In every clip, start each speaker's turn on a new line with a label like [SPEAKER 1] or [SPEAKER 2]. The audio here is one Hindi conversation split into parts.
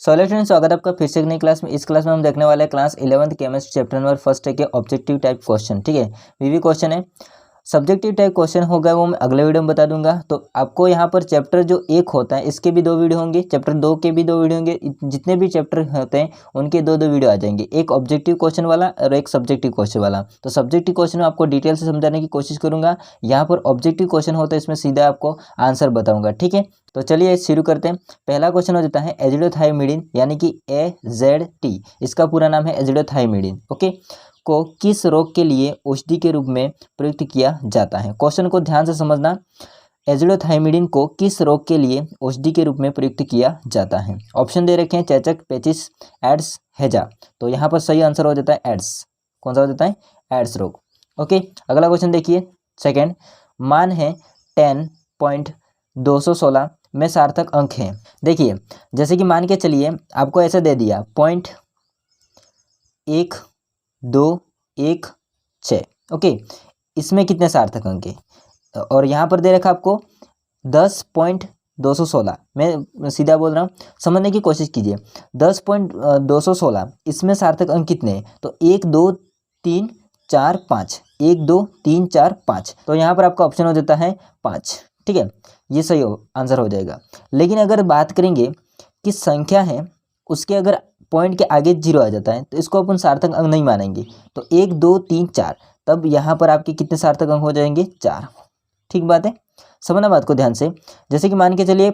[SPEAKER 1] हेलो स्टूडेंट, स्वागत है आपका फिर से एक नई क्लास में। इस क्लास में हम देखने वाले हैं class 11th chemistry chapter number first है के ऑब्जेक्टिव टाइप क्वेश्चन। ठीक है, वीवी क्वेश्चन है। सब्जेक्टिव टाइप क्वेश्चन होगा वो मैं अगले वीडियो में बता दूंगा। तो आपको यहाँ पर चैप्टर जो एक होता है इसके भी 2 वीडियो होंगे, चैप्टर 2 के भी 2 वीडियो होंगे। जितने भी चैप्टर होते हैं उनके 2 वीडियो आ जाएंगे, एक ऑब्जेक्टिव क्वेश्चन वाला और एक सब्जेक्टिव क्वेश्चन वाला। तो सब्जेक्टिव क्वेश्चन में आपको डिटेल से समझाने की कोशिश करूंगा। यहाँ पर ऑब्जेक्टिव क्वेश्चन होता है, इसमें सीधा आपको आंसर बताऊंगा। ठीक है, तो चलिए शुरू करते हैं। पहला क्वेश्चन हो जाता है एजिडोथाइमिडीन यानी कि AZT, इसका पूरा नाम है एजिडोथाइमिडीन। ओके, को किस रोग के लिए औषधि के रूप में प्रयुक्त किया जाता है। क्वेश्चन को ध्यान से समझना। एजिडोथाइमिडीन को किस रोग के लिए औषधि के रूप में प्रयुक्त किया जाता है। ऑप्शन दे रखे हैं चेचक, पेचिस, एड्स, हैजा। तो यहाँ पर सही आंसर हो जाता है एड्स। कौन सा हो जाता है? एड्स रोग। ओके, अगला क्वेश्चन देखिए सेकेंड। मान है 10.216 में सार्थक अंक हैं। देखिए, जैसे कि मान के चलिए आपको ऐसे दे दिया 0.1216। ओके, इसमें कितने सार्थक अंक है और यहाँ पर दे रखा आपको 10.216। मैं सीधा बोल रहा हूँ, समझने की कोशिश कीजिए। 10.216 इसमें सार्थक अंक कितने हैं? तो 1 2 3 4 5, 1 2 3 4 5। तो यहाँ पर आपका ऑप्शन हो जाता है 5। ठीक है, ये सही आंसर हो जाएगा। लेकिन अगर बात करेंगे कि संख्या है उसके अगर पॉइंट के आगे 0 आ जाता है तो इसको अपन सार्थक अंक नहीं मानेंगे। तो 1 2 3 4, तब यहाँ पर आपके कितने सार्थक अंक हो जाएंगे? 4। ठीक बात है, समझना बात को ध्यान से। जैसे कि मान के चलिए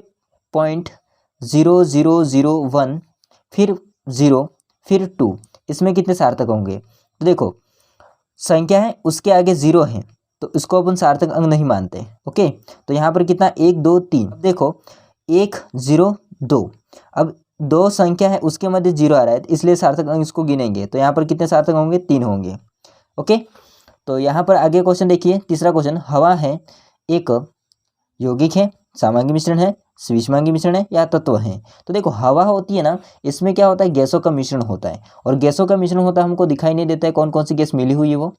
[SPEAKER 1] 0.0001 फिर 0 फिर 2, इसमें कितने सार्थक होंगे? तो देखो, संख्या है उसके आगे 0 है तो इसको अपन सार्थक अंक नहीं मानते। ओके, तो यहाँ पर कितना? 1 2 3। देखो 1 0 2, अब 2 संख्या है उसके मध्य 0 आ रहा है इसलिए सार्थक अंक इसको गिनेंगे। तो यहाँ पर कितने सार्थक होंगे? 3 होंगे। ओके, तो यहाँ पर आगे क्वेश्चन देखिए। तीसरा क्वेश्चन, हवा है एक यौगिक है, सामग्री मिश्रण है, विषमांगी मिश्रण है या तत्व है। तो देखो, हवा होती है ना, इसमें क्या होता है? गैसों का मिश्रण होता है। और गैसों का मिश्रण होता है, हमको दिखाई नहीं देता है कौन कौन सी गैस मिली हुई है वो,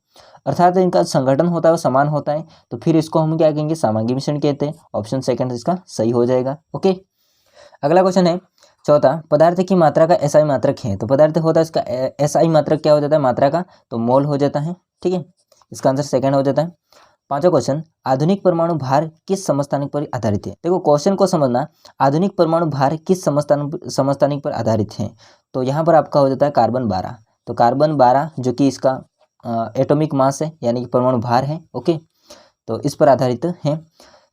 [SPEAKER 1] अर्थात इनका संगठन होता है वो समान होता है। तो फिर इसको हम क्या कहेंगे? सामग्री मिश्रण कहते हैं। ऑप्शन सेकंड इसका सही हो जाएगा। ओके, अगला क्वेश्चन है चौथा। पदार्थ की मात्रा का SI मात्रक है। तो पदार्थ होता है इसका SI मात्रक क्या हो जाता है? मात्रा का, तो मोल हो जाता है। ठीक है, इसका आंसर सेकंड हो जाता है। पांचवा क्वेश्चन, आधुनिक परमाणु भार किस समस्थानिक पर आधारित है। देखो, क्वेश्चन को समझना, आधुनिक परमाणु भार किस समस्थानिक पर आधारित है। तो यहाँ पर आपका हो जाता है कार्बन 12। तो कार्बन 12 जो कि इसका एटॉमिक मास है यानी कि परमाणु भार है। ओके, तो इस पर आधारित है।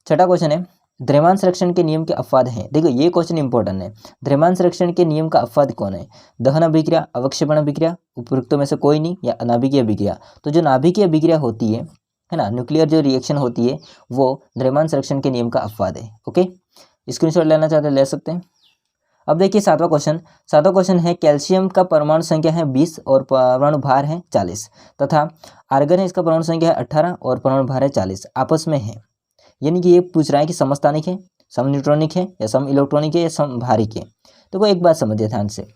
[SPEAKER 1] छठा क्वेश्चन है, द्रव्यमान संरक्षण के नियम के अपवाद हैं। देखो, ये क्वेश्चन इंपॉर्टेंट है। द्रव्यमान संरक्षण के नियम का अपवाद कौन है? दहन अभिक्रिया, अवक्षेपण अभिक्रिया, उपरोक्तों में से कोई नहीं, या अनाभिकीय अभिक्रिया। तो जो नाभिकीय अभिक्रिया होती है ना, न्यूक्लियर जो रिएक्शन होती है वो द्रव्यमान संरक्षण के नियम का अपवाद है। ओके, स्क्रीनशॉट लेना चाहते हैं ले सकते हैं। अब देखिए सातवां क्वेश्चन है, कैल्शियम का परमाणु संख्या है 20 और परमाणु भार है 40, तथा आर्गन है इसका परमाणु संख्या है 18 और परमाणु भार है 40, आपस में है। यानी कि ये पूछ रहा है कि समस्थानिक है, सम न्यूट्रॉनिक है या सम इलेक्ट्रॉनिक है या समभारिक है। तो एक बात समझिए ध्यान से,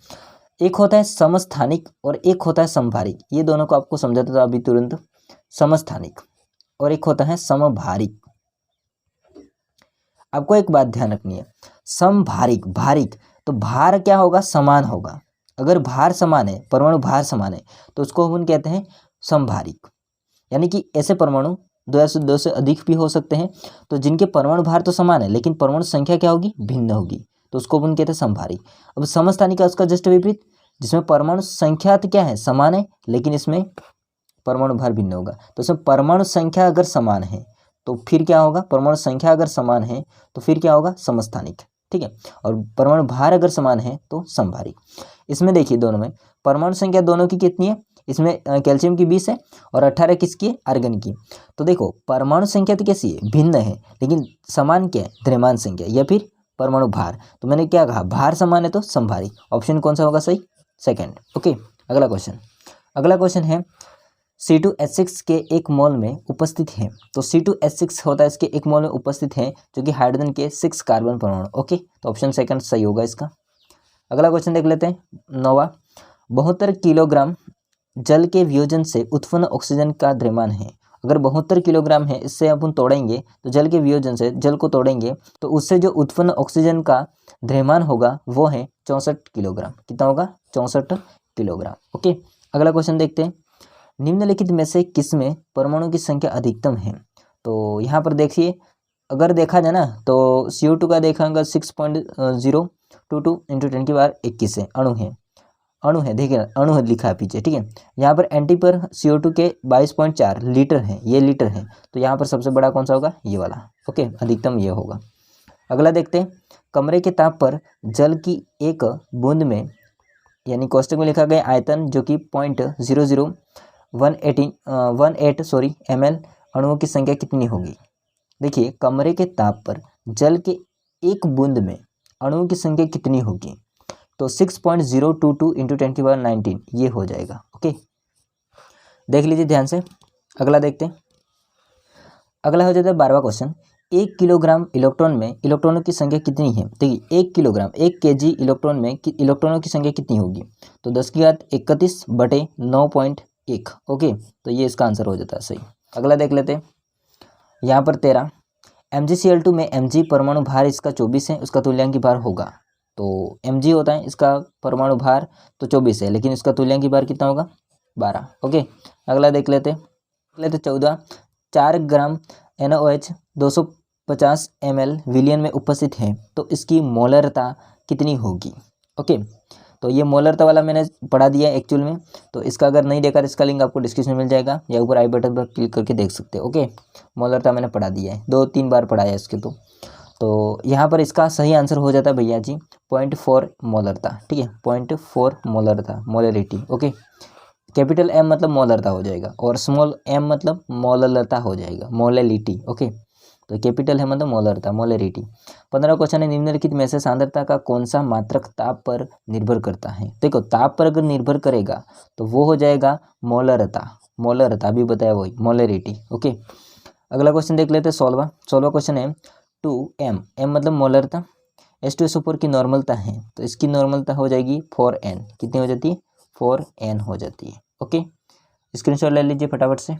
[SPEAKER 1] एक होता है समस्थानिक और एक होता है समभारिक। ये दोनों को आपको समझाता था अभी तुरंत। समस्थानिक और एक होता है समभारिक। आपको एक बात ध्यान रखनी है, समभारिक, भारिक, तो भार क्या होगा? समान होगा। अगर भार समान है, परमाणु भार समान है, तो उसको हम कहते हैं समभारिक। यानी कि ऐसे परमाणु 2 से अधिक भी हो सकते हैं, तो जिनके परमाणु भार तो समान है लेकिन परमाणु संख्या क्या होगी? भिन्न होगी, तो उसको अपन कहते हैं समभारिक। अब समस्थानिक का उसका जस्ट विपरीत, जिसमें परमाणु संख्या तो क्या है? समान है, लेकिन इसमें परमाणु भार भिन्न होगा। तो इसमें परमाणु संख्या अगर समान है तो फिर क्या होगा? परमाणु संख्या अगर समान है तो फिर क्या होगा? समस्थानिक। ठीक है, और परमाणु भार अगर समान है तो समभारिक। इसमें देखिए दोनों में परमाणु संख्या दोनों की कितनी है? इसमें कैल्शियम की 20 है और 18 किसकी है? आर्गन की। तो देखो, परमाणु संख्या तो कैसी है? भिन्न है, लेकिन समान क्या है? द्रव्यमान संख्या या फिर परमाणु भार। तो मैंने क्या कहा? भार समान है तो समभारिक। ऑप्शन कौन सा होगा सही? सेकंड। ओके, अगला क्वेश्चन है, C2H6 के 1 मोल में उपस्थित है। तो C2H6 होता है इसके 1 मोल में उपस्थित है जो कि हाइड्रोजन के 6 कार्बन परमाणु। ओके, तो ऑप्शन सेकंड सही होगा इसका। अगला क्वेश्चन देख लेते हैं, 9वां। 72 किलोग्राम जल के वियोजन से उत्पन्न ऑक्सीजन का द्रव्यमान है। अगर 72 किलोग्राम है, इससे अपन तोड़ेंगे तो जल के वियोजन से, जल को तोड़ेंगे तो उससे जो उत्पन्न ऑक्सीजन का द्रव्यमान होगा वो है 64 किलोग्राम। कितना होगा? 64 किलोग्राम। ओके, अगला क्वेश्चन देखते हैं। निम्नलिखित में से किसमें परमाणु की संख्या अधिकतम है? तो यहाँ पर देखिए, अगर देखा जाए ना तो CO2 का देखेंगे 6.022 इंटू 10⁻21 है, अणु है, देखिए अणु है लिखा है पीछे, ठीक है। यहाँ पर एनटी पर CO2 के 22.4 लीटर है, ये लीटर है, तो यहाँ पर सबसे बड़ा कौन सा होगा? ये वाला। ओके, अधिकतम ये होगा। अगला देखते हैं, कमरे के ताप पर जल की एक बूंद में, यानी कोष्टक में लिखा गया आयतन जो कि 0.0018 ml अणुओं की संख्या कितनी होगी? देखिए, कमरे के ताप पर जल के एक बूंद में अणुओं की संख्या कितनी होगी? तो 6.022 इंटू 10⁻19 ये हो जाएगा। ओके, देख लीजिए ध्यान से। अगला देखते हैं, अगला हो जाता है 12वां क्वेश्चन। 1 किलोग्राम इलेक्ट्रॉन में इलेक्ट्रॉनों की संख्या कितनी है? देखिए 1 किलोग्राम 1 kg इलेक्ट्रॉन में इलेक्ट्रॉनों की संख्या कितनी होगी? तो 10⁻31/9.1। ओके, तो ये इसका आंसर हो जाता है सही। अगला देख लेते हैं, यहाँ पर 13 MgCl2 में Mg परमाणु भार इसका 24 है, उसका तुल्यांकी भार होगा। तो Mg होता है इसका परमाणु भार, तो 24 है, लेकिन इसका तुल्यांकी भार कितना होगा? 12। ओके, अगला देख लेते 14 4 ग्राम NaOH 250 ml विलियन में उपस्थित है, तो इसकी मोलरता कितनी होगी? ओके, तो ये मोलरता वाला मैंने पढ़ा दिया है एक्चुअल में, तो इसका अगर नहीं देखा तो इसका लिंक आपको डिस्क्रिप्शन में मिल जाएगा या ऊपर आई बटन पर क्लिक करके देख सकते हो। ओके, मोलरता मैंने पढ़ा दिया है, 2-3 बार पढ़ाया है इसके। तो यहाँ पर इसका सही आंसर हो जाता है भैया जी 0.4 मोलरता। ठीक है, 0.4 मोलरता, मोलरिटी। ओके, कैपिटल M मतलब मोलरता हो जाएगा और स्मॉल m मतलब मोलरता हो जाएगा, मोलरिटी। ओके, तो कैपिटल है मतलब मोलरता, मोलरिटी। 15 क्वेश्चन है, निम्नलिखित में से सांद्रता का कौन सा मात्रक ताप पर निर्भर करता है? देखो, ताप पर अगर निर्भर करेगा तो वो हो जाएगा मोलरता, मोलरता अभी बताया वही, मोलरिटी। ओके, अगला क्वेश्चन देख लेते हैं 16वां क्वेश्चन है 2m, m मतलब मोलरता, H2SO4 की नॉर्मलता है, तो इसकी नॉर्मलता हो जाएगी 4n। कितनी हो जाती है? 4n हो जाती है। ओके, स्क्रीनशॉट ले लीजिए फटाफट से।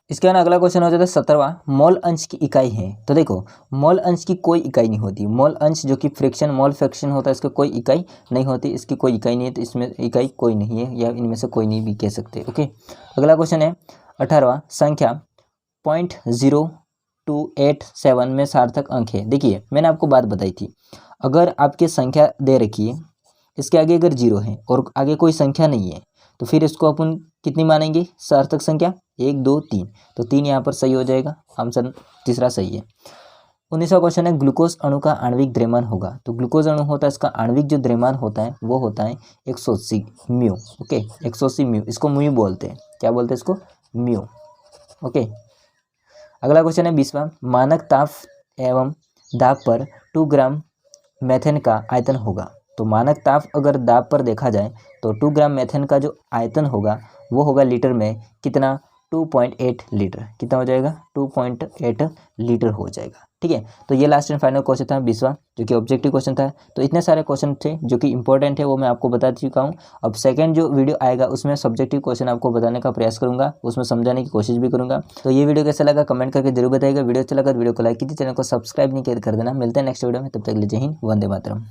[SPEAKER 1] इसके बाद अगला क्वेश्चन हो जाता है 17वां, मोल अंश की इकाई है। तो देखो, मोल अंश की कोई इकाई नहीं होती। मोल अंश जो कि फ्रिक्शन, मोल फ्रैक्शन होता है, इसका कोई इकाई नहीं होती, इसकी कोई इकाई नहीं है, तो इसमें इकाई कोई नहीं है, या इनमें से कोई नहीं भी कह सकते। ओके, अगला क्वेश्चन है 18वां, संख्या 0.0287 में सार्थक अंक है। देखिए, मैंने आपको बात बताई थी, अगर आपकी संख्या दे रखी है, इसके आगे अगर 0 है और आगे कोई संख्या नहीं है, तो फिर इसको अपन कितनी मानेंगे? सार्थक संख्या 1 2 3, तो 3 यहाँ पर सही हो जाएगा, आंसर तीसरा सही है। 19वां क्वेश्चन है, ग्लूकोज अणु का आणविक द्रव्यमान होगा। तो ग्लूकोज अणु होता है, इसका आणविक जो द्रव्यमान होता है वो होता है 180 म्यू। ओके, 180 म्यू, इसको म्यू बोलते हैं। क्या बोलते हैं इसको? म्यू। ओके, अगला क्वेश्चन है 20वां, मानक ताप एवं दाब पर 2 ग्राम मेथेन का आयतन होगा। तो मानक ताप अगर दाब पर देखा जाए तो 2 ग्राम मेथेन का जो आयतन होगा वो होगा लीटर में कितना? 2.8 लीटर। कितना हो जाएगा? 2.8 लीटर हो जाएगा। ठीक है, तो ये लास्ट एंड फाइनल क्वेश्चन था 20वां, जो कि ऑब्जेक्टिव क्वेश्चन था। तो इतने सारे क्वेश्चन थे जो कि इंपॉर्टेंट है, वो मैं आपको बता चुका हूँ। अब सेकंड जो वीडियो आएगा उसमें सब्जेक्टिव क्वेश्चन आपको बताने का प्रयास करूंगा, उसमें समझाने की कोशिश भी करूंगा। तो ये वीडियो कैसा लगा कमेंट करके जरूर बताइएगा। वीडियो अच्छा लगा तो वीडियो को लाइक कीजिए, चैनल को सब्सक्राइब नहीं किया तो कर देना। मिलते हैं नेक्स्ट वीडियो में, तब तक के लिए जय हिंद, वंदे मातरम।